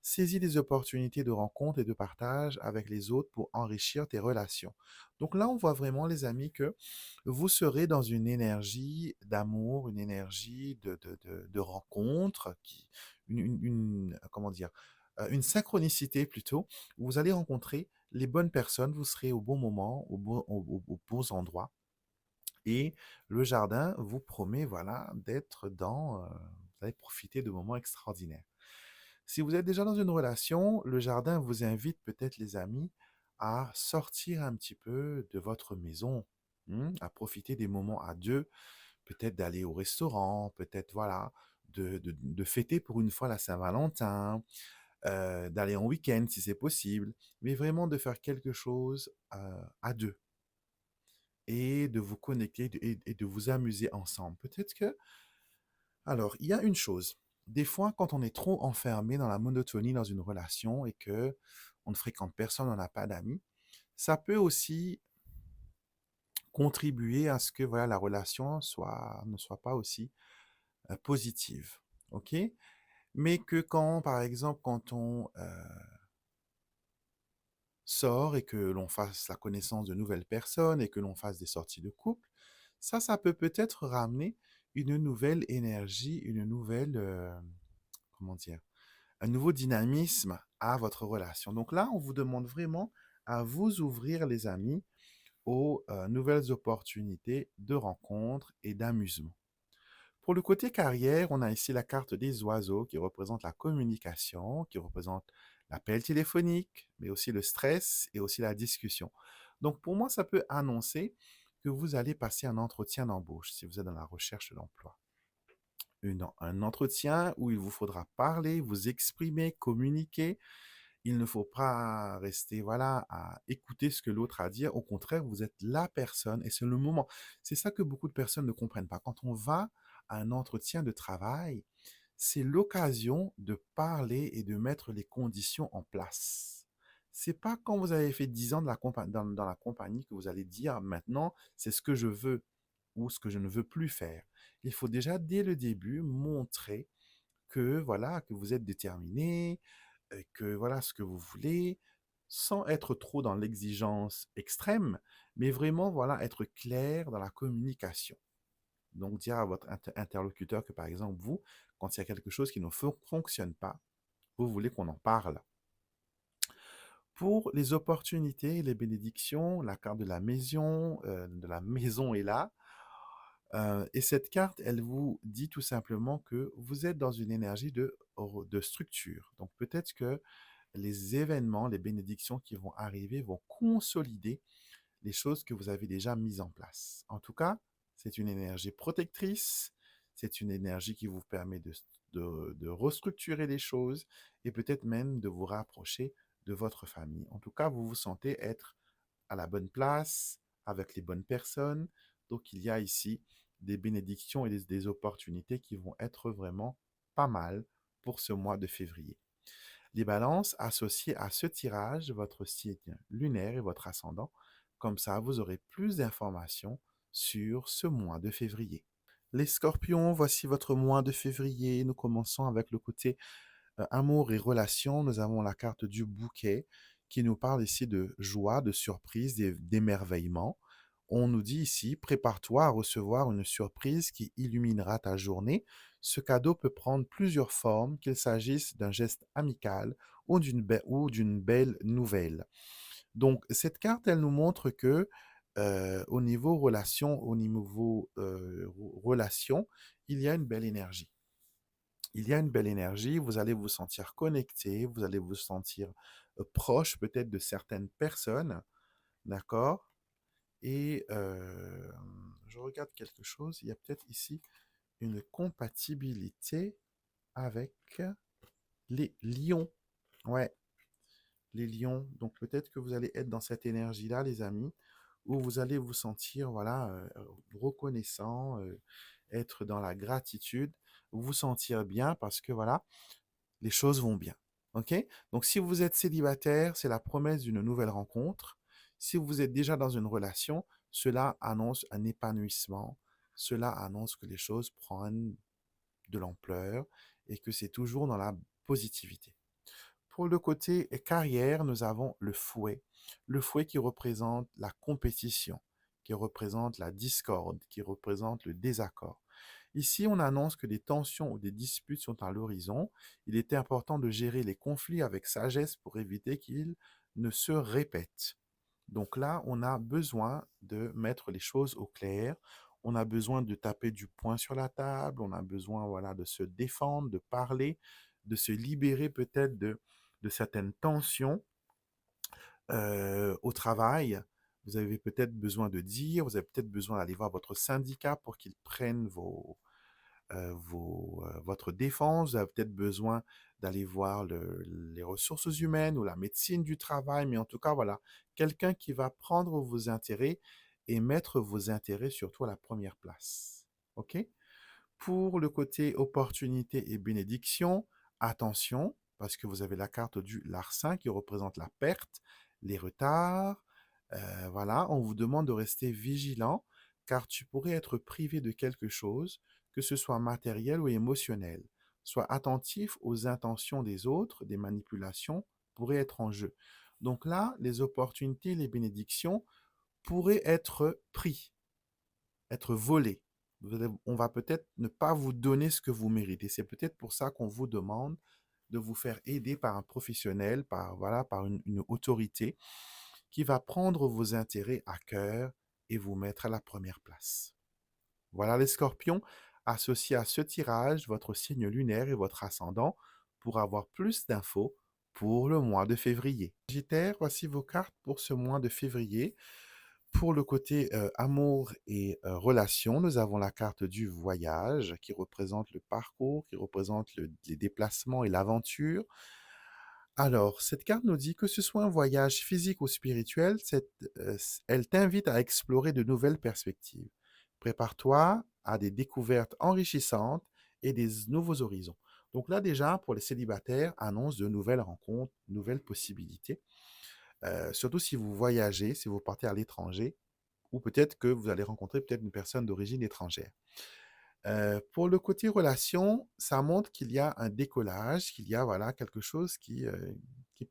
Saisis les opportunités de rencontre et de partage avec les autres pour enrichir tes relations. Donc là, on voit vraiment, les amis, que vous serez dans une énergie d'amour, une énergie de rencontre, comment dire, une synchronicité plutôt, où vous allez rencontrer les bonnes personnes, vous serez au bon moment, aux bons endroits. Et le jardin vous promet, voilà, d'être vous allez profiter de moments extraordinaires. Si vous êtes déjà dans une relation, le jardin vous invite peut-être, les amis, à sortir un petit peu de votre maison, à profiter des moments à deux, peut-être d'aller au restaurant, peut-être, voilà, de fêter pour une fois la Saint-Valentin, d'aller en week-end si c'est possible, mais vraiment de faire quelque chose à deux et de vous connecter et de vous amuser ensemble. Peut-être que... Alors, il y a une chose. Des fois, quand on est trop enfermé dans la monotonie dans une relation et que on ne fréquente personne, on n'a pas d'amis, ça peut aussi contribuer à ce que, voilà, la relation ne soit pas aussi positive. OK? Mais que quand, par exemple, quand on sort et que l'on fasse la connaissance de nouvelles personnes et que l'on fasse des sorties de couple, ça peut peut-être ramener une nouvelle énergie, une nouvelle, comment dire, un nouveau dynamisme à votre relation. Donc là, on vous demande vraiment à vous ouvrir, les amis, aux nouvelles opportunités de rencontres et d'amusement. Pour le côté carrière, on a ici la carte des oiseaux qui représente la communication, qui représente l'appel téléphonique, mais aussi le stress et aussi la discussion. Donc pour moi, ça peut annoncer que vous allez passer un entretien d'embauche si vous êtes dans la recherche d'emploi. Un entretien où il vous faudra parler, vous exprimer, communiquer. Il ne faut pas rester, voilà, à écouter ce que l'autre a à dire. Au contraire, vous êtes la personne et c'est le moment. C'est ça que beaucoup de personnes ne comprennent pas. Quand on va à un entretien de travail, c'est l'occasion de parler et de mettre les conditions en place. C'est pas quand vous avez fait 10 ans dans la compagnie que vous allez dire maintenant, c'est ce que je veux ou ce que je ne veux plus faire. Il faut déjà, dès le début, montrer que, voilà, que vous êtes déterminé, que voilà ce que vous voulez, sans être trop dans l'exigence extrême, mais vraiment, voilà, être clair dans la communication. Donc, dire à votre interlocuteur que, par exemple, vous, quand il y a quelque chose qui ne fonctionne pas, vous voulez qu'on en parle. Pour les opportunités et les bénédictions, la carte de la maison est là. Et cette carte, elle vous dit tout simplement que vous êtes dans une énergie de structure. Donc peut-être que les événements, les bénédictions qui vont arriver vont consolider les choses que vous avez déjà mises en place. En tout cas, c'est une énergie protectrice, c'est une énergie qui vous permet de restructurer les choses et peut-être même de vous rapprocher de votre famille. En tout cas, vous vous sentez être à la bonne place, avec les bonnes personnes. Donc, il y a ici des bénédictions et des opportunités qui vont être vraiment pas mal pour ce mois de février. Les balances associées à ce tirage, votre signe lunaire et votre ascendant. Comme ça, vous aurez plus d'informations sur ce mois de février. Les scorpions, voici votre mois de février. Nous commençons avec le côté amour et relations. Nous avons la carte du bouquet qui nous parle ici de joie, de surprise, d'émerveillement. On nous dit ici, prépare-toi à recevoir une surprise qui illuminera ta journée. Ce cadeau peut prendre plusieurs formes, qu'il s'agisse d'un geste amical ou d'une belle nouvelle. Donc, cette carte, elle nous montre que au niveau relation, il y a une belle énergie. Il y a une belle énergie, vous allez vous sentir connecté, vous allez vous sentir proche peut-être de certaines personnes, d'accord? Et je regarde quelque chose, il y a peut-être ici une compatibilité avec les lions. Ouais, les lions. Donc peut-être que vous allez être dans cette énergie-là, les amis, où vous allez vous sentir, voilà, reconnaissant, être dans la gratitude, vous sentir bien parce que, voilà, les choses vont bien. OK? Donc, si vous êtes célibataire, c'est la promesse d'une nouvelle rencontre. Si vous êtes déjà dans une relation, cela annonce un épanouissement. Cela annonce que les choses prennent de l'ampleur et que c'est toujours dans la positivité. Pour le côté carrière, nous avons le fouet. Le fouet qui représente la compétition, qui représente la discorde, qui représente le désaccord. Ici, on annonce que des tensions ou des disputes sont à l'horizon. Il était important de gérer les conflits avec sagesse pour éviter qu'ils ne se répètent. Donc là, on a besoin de mettre les choses au clair. On a besoin de taper du poing sur la table. On a besoin, voilà, de se défendre, de parler, de se libérer peut-être de certaines tensions au travail. Vous avez peut-être besoin de dire, vous avez peut-être besoin d'aller voir votre syndicat pour qu'ils prennent votre défense. Vous avez peut-être besoin d'aller voir les ressources humaines ou la médecine du travail, mais en tout cas, voilà, quelqu'un qui va prendre vos intérêts et mettre vos intérêts surtout à la première place. OK? Pour le côté opportunité et bénédiction, attention, parce que vous avez la carte du larcin qui représente la perte, les retards. Voilà, on vous demande de rester vigilant car tu pourrais être privé de quelque chose, que ce soit matériel ou émotionnel. Sois attentif aux intentions des autres, des manipulations pourraient être en jeu. Donc là, les opportunités, les bénédictions pourraient être pris, être volés. On va peut-être ne pas vous donner ce que vous méritez. C'est peut-être pour ça qu'on vous demande de vous faire aider par un professionnel, voilà, par une autorité qui va prendre vos intérêts à cœur et vous mettre à la première place. Voilà les scorpions, associés à ce tirage, votre signe lunaire et votre ascendant pour avoir plus d'infos pour le mois de février. Sagittaire, voici vos cartes pour ce mois de février. Pour le côté amour et relations, nous avons la carte du voyage qui représente le parcours, qui représente les déplacements et l'aventure. Alors, cette carte nous dit que ce soit un voyage physique ou spirituel, elle t'invite à explorer de nouvelles perspectives. Prépare-toi à des découvertes enrichissantes et des nouveaux horizons. Donc là déjà, pour les célibataires, annonce de nouvelles rencontres, nouvelles possibilités. Surtout si vous voyagez, si vous partez à l'étranger, ou peut-être que vous allez rencontrer peut-être une personne d'origine étrangère. Pour le côté relation, ça montre qu'il y a un décollage, qu'il y a voilà, quelque chose qui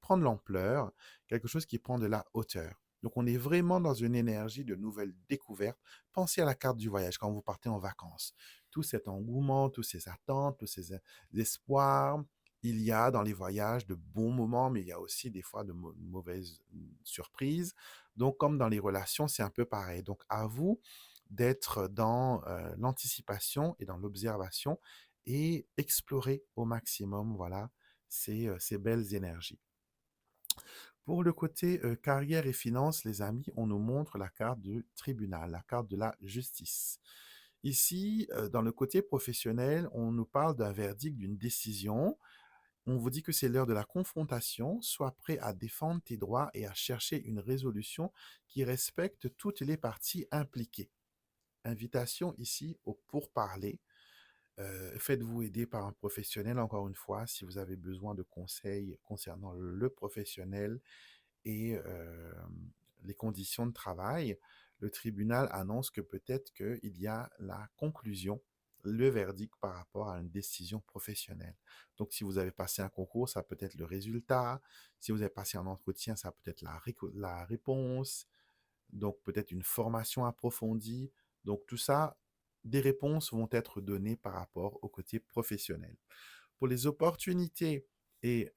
prend de l'ampleur, quelque chose qui prend de la hauteur. Donc on est vraiment dans une énergie de nouvelles découvertes. Pensez à la carte du voyage quand vous partez en vacances. Tout cet engouement, toutes ces attentes, tous ces espoirs. Il y a dans les voyages de bons moments, mais il y a aussi des fois de mauvaises surprises. Donc comme dans les relations, c'est un peu pareil. Donc à vous d'être dans l'anticipation et dans l'observation et explorer au maximum, voilà, ces belles énergies. Pour le côté carrière et finances, les amis, on nous montre la carte du tribunal, la carte de la justice. Ici, dans le côté professionnel, on nous parle d'un verdict, d'une décision. On vous dit que c'est l'heure de la confrontation. Sois prêt à défendre tes droits et à chercher une résolution qui respecte toutes les parties impliquées. Invitation ici au pourparler. Faites-vous aider par un professionnel, encore une fois, si vous avez besoin de conseils concernant le professionnel et les conditions de travail. Le tribunal annonce que peut-être qu'il y a la conclusion, le verdict par rapport à une décision professionnelle. Donc, si vous avez passé un concours, ça peut être le résultat. Si vous avez passé un entretien, ça peut être la réponse. Donc, peut-être une formation approfondie. Donc, tout ça, des réponses vont être données par rapport au côté professionnel. Pour les opportunités et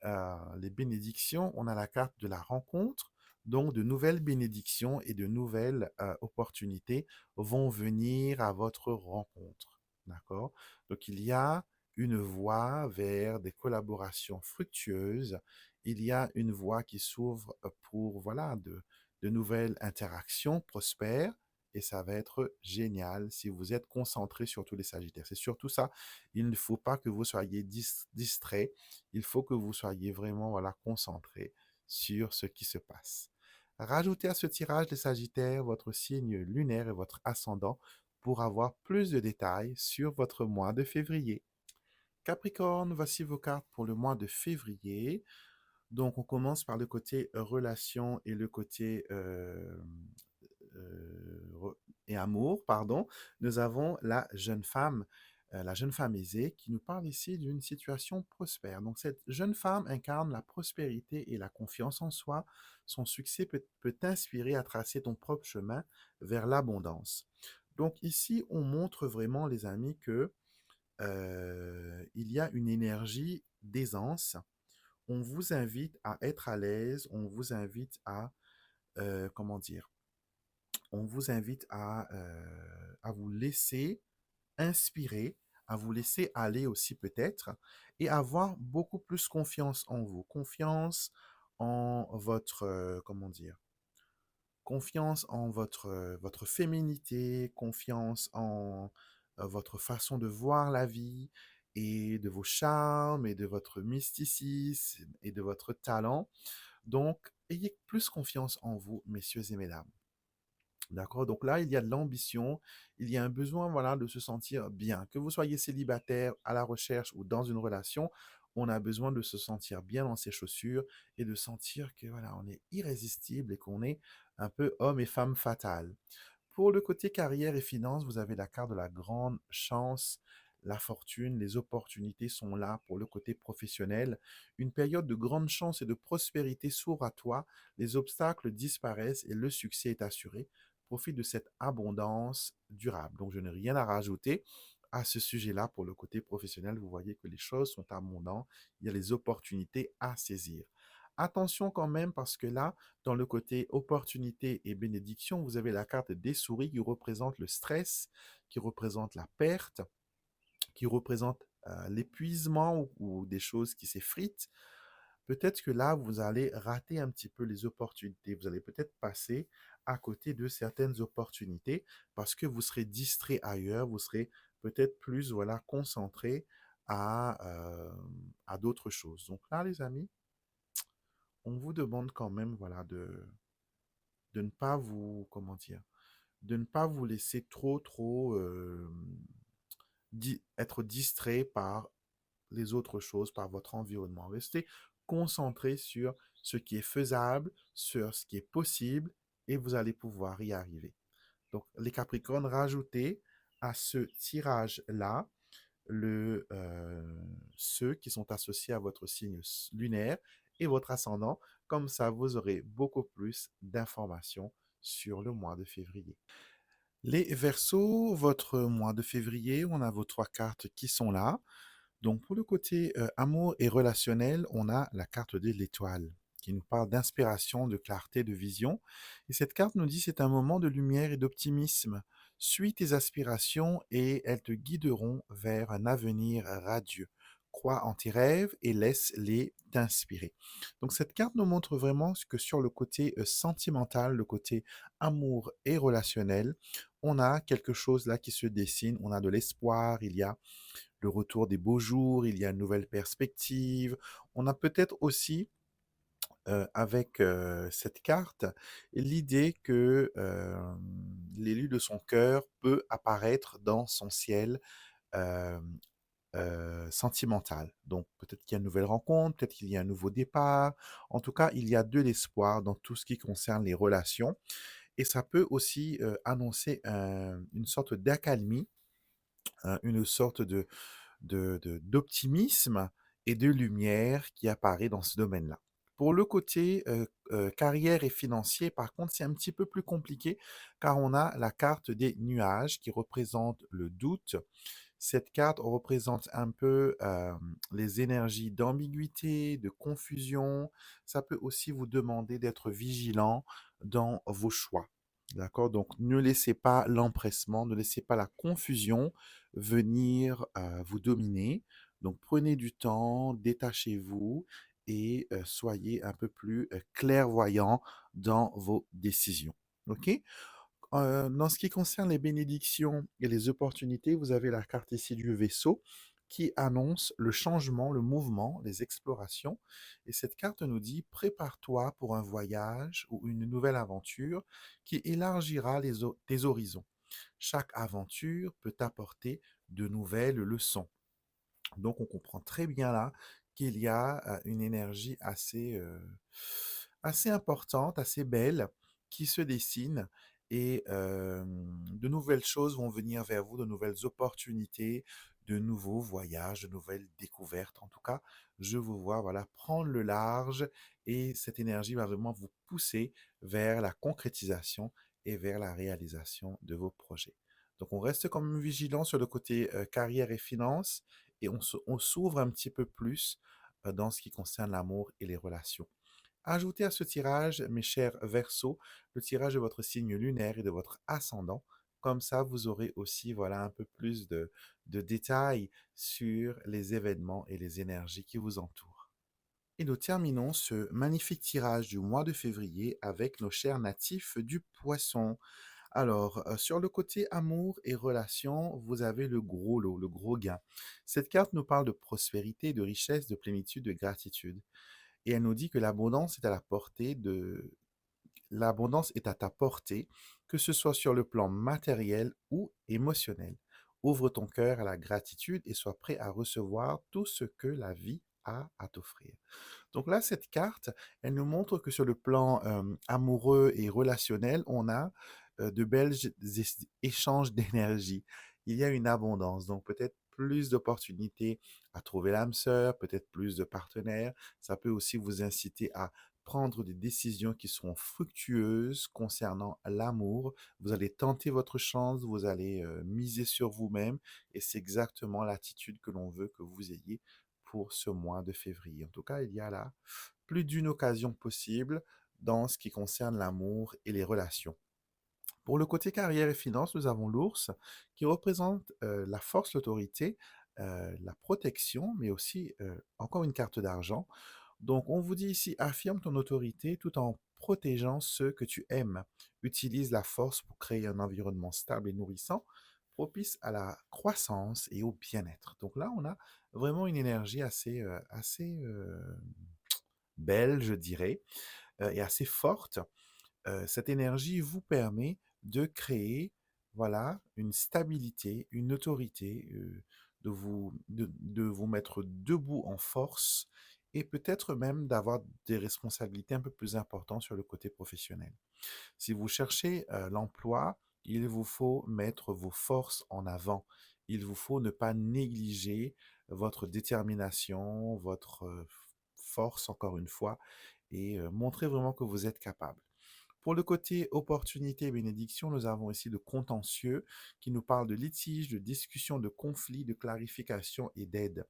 les bénédictions, on a la carte de la rencontre. Donc, de nouvelles bénédictions et de nouvelles opportunités vont venir à votre rencontre. D'accord? Donc, il y a une voie vers des collaborations fructueuses. Il y a une voie qui s'ouvre pour, voilà, de nouvelles interactions prospères. Et ça va être génial si vous êtes concentré sur tous les Sagittaires. C'est surtout ça. Il ne faut pas que vous soyez distrait. Il faut que vous soyez vraiment, voilà, concentré sur ce qui se passe. Rajoutez à ce tirage les Sagittaires votre signe lunaire et votre ascendant pour avoir plus de détails sur votre mois de février. Capricorne, voici vos cartes pour le mois de février. Donc, on commence par le côté relation et le côté et amour, pardon. Nous avons la jeune femme aisée, qui nous parle ici d'une situation prospère. Donc, cette jeune femme incarne la prospérité et la confiance en soi. Son succès peut t'inspirer à tracer ton propre chemin vers l'abondance. Donc, ici, on montre vraiment, les amis, que il y a une énergie d'aisance. On vous invite à être à l'aise, on vous invite à, comment dire, on vous invite à vous laisser inspirer, à vous laisser aller aussi peut-être, et avoir beaucoup plus confiance en vous, confiance en votre, comment dire, confiance en votre féminité, confiance en votre façon de voir la vie et de vos charmes et de votre mysticisme et de votre talent. Donc, ayez plus confiance en vous, messieurs et mesdames. D'accord? Donc là, il y a de l'ambition, il y a un besoin, voilà, de se sentir bien. Que vous soyez célibataire, à la recherche ou dans une relation, on a besoin de se sentir bien dans ses chaussures et de sentir que, voilà, on est irrésistible et qu'on est un peu homme et femme fatale. Pour le côté carrière et finances, vous avez la carte de la grande chance, la fortune, les opportunités sont là pour le côté professionnel. Une période de grande chance et de prospérité s'ouvre à toi, les obstacles disparaissent et le succès est assuré. Profite de cette abondance durable. Donc, je n'ai rien à rajouter à ce sujet-là pour le côté professionnel. Vous voyez que les choses sont abondantes, il y a les opportunités à saisir. Attention quand même parce que là, dans le côté opportunité et bénédiction, vous avez la carte des souris qui représente le stress, qui représente la perte, qui représente l'épuisement ou des choses qui s'effritent. Peut-être que là, vous allez rater un petit peu les opportunités. Vous allez peut-être passer à côté de certaines opportunités parce que vous serez distrait ailleurs, vous serez peut-être plus, voilà, concentré à d'autres choses. Donc là, les amis, on vous demande quand même, voilà, de ne pas vous, comment dire, de ne pas vous laisser trop être distrait par les autres choses, par votre environnement. Restez concentré sur ce qui est faisable, sur ce qui est possible, et vous allez pouvoir y arriver. Donc, les Capricornes, rajoutez à ce tirage-là ceux qui sont associés à votre signe lunaire et votre ascendant. Comme ça, vous aurez beaucoup plus d'informations sur le mois de février. Les Verseaux, votre mois de février, on a vos trois cartes qui sont là. Donc, pour le côté amour et relationnel, on a la carte de l'étoile qui nous parle d'inspiration, de clarté, de vision. Et cette carte nous dit c'est un moment de lumière et d'optimisme. Suis tes aspirations et elles te guideront vers un avenir radieux. crois en tes rêves et laisse-les t'inspirer. Donc cette carte nous montre vraiment que sur le côté sentimental, le côté amour et relationnel, on a quelque chose là qui se dessine, on a de l'espoir, il y a le retour des beaux jours, il y a une nouvelle perspective, on a peut-être aussi avec cette carte, l'idée que l'élu de son cœur peut apparaître dans son ciel euh, sentimental. Donc peut-être qu'il y a une nouvelle rencontre, peut-être qu'il y a un nouveau départ. En tout cas, il y a de l'espoir dans tout ce qui concerne les relations. Et ça peut aussi annoncer une sorte d'accalmie, hein, une sorte d'optimisme et de lumière qui apparaît dans ce domaine-là. Pour le côté carrière et financier, par contre, c'est un petit peu plus compliqué car on a la carte des nuages qui représente le doute. Cette carte représente un peu les énergies d'ambiguïté, de confusion. Ça peut aussi vous demander d'être vigilant dans vos choix. D'accord? Donc, ne laissez pas l'empressement, ne laissez pas la confusion venir vous dominer. Donc, prenez du temps, détachez-vous et soyez un peu plus clairvoyant dans vos décisions. OK? Dans ce qui concerne les bénédictions et les opportunités, vous avez la carte ici du vaisseau qui annonce le changement, le mouvement, les explorations. Et cette carte nous dit, prépare-toi pour un voyage ou une nouvelle aventure qui élargira tes horizons. Chaque aventure peut t'apporter de nouvelles leçons. Donc, on comprend très bien là qu'il y a une énergie assez importante, assez belle, qui se dessine et de nouvelles choses vont venir vers vous, de nouvelles opportunités, de nouveaux voyages, de nouvelles découvertes. En tout cas, je vous vois, voilà, prendre le large et cette énergie va vraiment vous pousser vers la concrétisation et vers la réalisation de vos projets. Donc, on reste quand même vigilant sur le côté carrière et finances et on s'ouvre un petit peu plus dans ce qui concerne l'amour et les relations. Ajoutez à ce tirage, mes chers Verseaux, le tirage de votre signe lunaire et de votre ascendant. Comme ça, vous aurez aussi voilà, un peu plus de détails sur les événements et les énergies qui vous entourent. Et nous terminons ce magnifique tirage du mois de février avec nos chers natifs du poisson. Alors, sur le côté amour et relations, vous avez le gros lot, le gros gain. Cette carte nous parle de prospérité, de richesse, de plénitude, de gratitude. Et elle nous dit que l'abondance est à ta portée, que ce soit sur le plan matériel ou émotionnel. Ouvre ton cœur à la gratitude et sois prêt à recevoir tout ce que la vie a à t'offrir. Donc là, cette carte, elle nous montre que sur le plan amoureux et relationnel, on a de belles échanges d'énergie. Il y a une abondance, donc peut-être plus d'opportunités à trouver l'âme sœur, peut-être plus de partenaires. Ça peut aussi vous inciter à prendre des décisions qui seront fructueuses concernant l'amour. Vous allez tenter votre chance, vous allez miser sur vous-même et c'est exactement l'attitude que l'on veut que vous ayez pour ce mois de février. En tout cas, il y a là plus d'une occasion possible dans ce qui concerne l'amour et les relations. Pour le côté carrière et finances, nous avons l'ours qui représente la force, l'autorité, la protection, mais aussi encore une carte d'argent. Donc on vous dit ici, affirme ton autorité tout en protégeant ceux que tu aimes. Utilise la force pour créer un environnement stable et nourrissant, propice à la croissance et au bien-être. Donc là, on a vraiment une énergie assez belle, je dirais, et assez forte. Cette énergie vous permet de créer, voilà, une stabilité, une autorité, de vous mettre debout en force et peut-être même d'avoir des responsabilités un peu plus importantes sur le côté professionnel. Si vous cherchez l'emploi, il vous faut mettre vos forces en avant. Il vous faut ne pas négliger votre détermination, votre force, encore une fois, et montrer vraiment que vous êtes capable. Pour le côté opportunité et bénédiction, nous avons ici le contentieux qui nous parle de litige, de discussion, de conflit, de clarification et d'aide.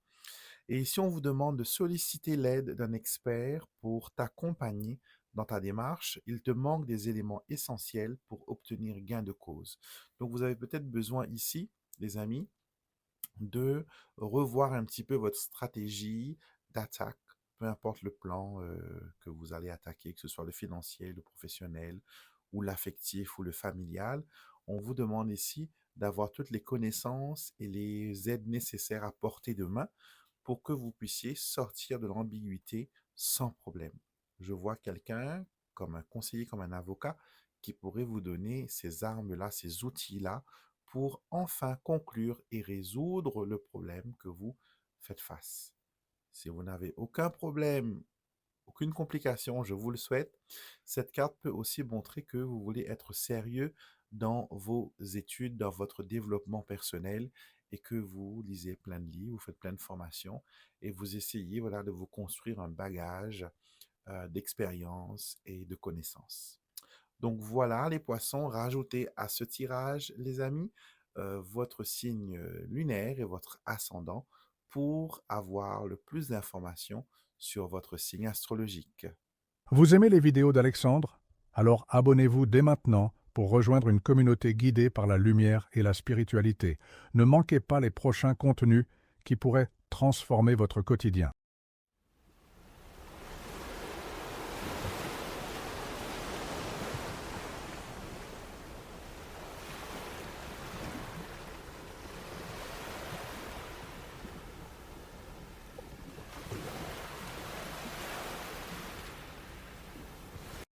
Et ici, on vous demande de solliciter l'aide d'un expert pour t'accompagner dans ta démarche. Il te manque des éléments essentiels pour obtenir gain de cause. Donc, vous avez peut-être besoin ici, les amis, de revoir un petit peu votre stratégie d'attaque, peu importe le plan que vous allez attaquer, que ce soit le financier, le professionnel, ou l'affectif, ou le familial. On vous demande ici d'avoir toutes les connaissances et les aides nécessaires à portée de main pour que vous puissiez sortir de l'ambiguïté sans problème. Je vois quelqu'un, comme un conseiller, comme un avocat, qui pourrait vous donner ces armes-là, ces outils-là, pour enfin conclure et résoudre le problème que vous faites face. Si vous n'avez aucun problème, aucune complication, je vous le souhaite, cette carte peut aussi montrer que vous voulez être sérieux dans vos études, dans votre développement personnel et que vous lisez plein de livres, vous faites plein de formations et vous essayez voilà, de vous construire un bagage d'expérience et de connaissances. Donc voilà les poissons, rajoutez à ce tirage, les amis, votre signe lunaire et votre ascendant pour avoir le plus d'informations sur votre signe astrologique. Vous aimez les vidéos d'Alexandre? Alors abonnez-vous dès maintenant pour rejoindre une communauté guidée par la lumière et la spiritualité. Ne manquez pas les prochains contenus qui pourraient transformer votre quotidien.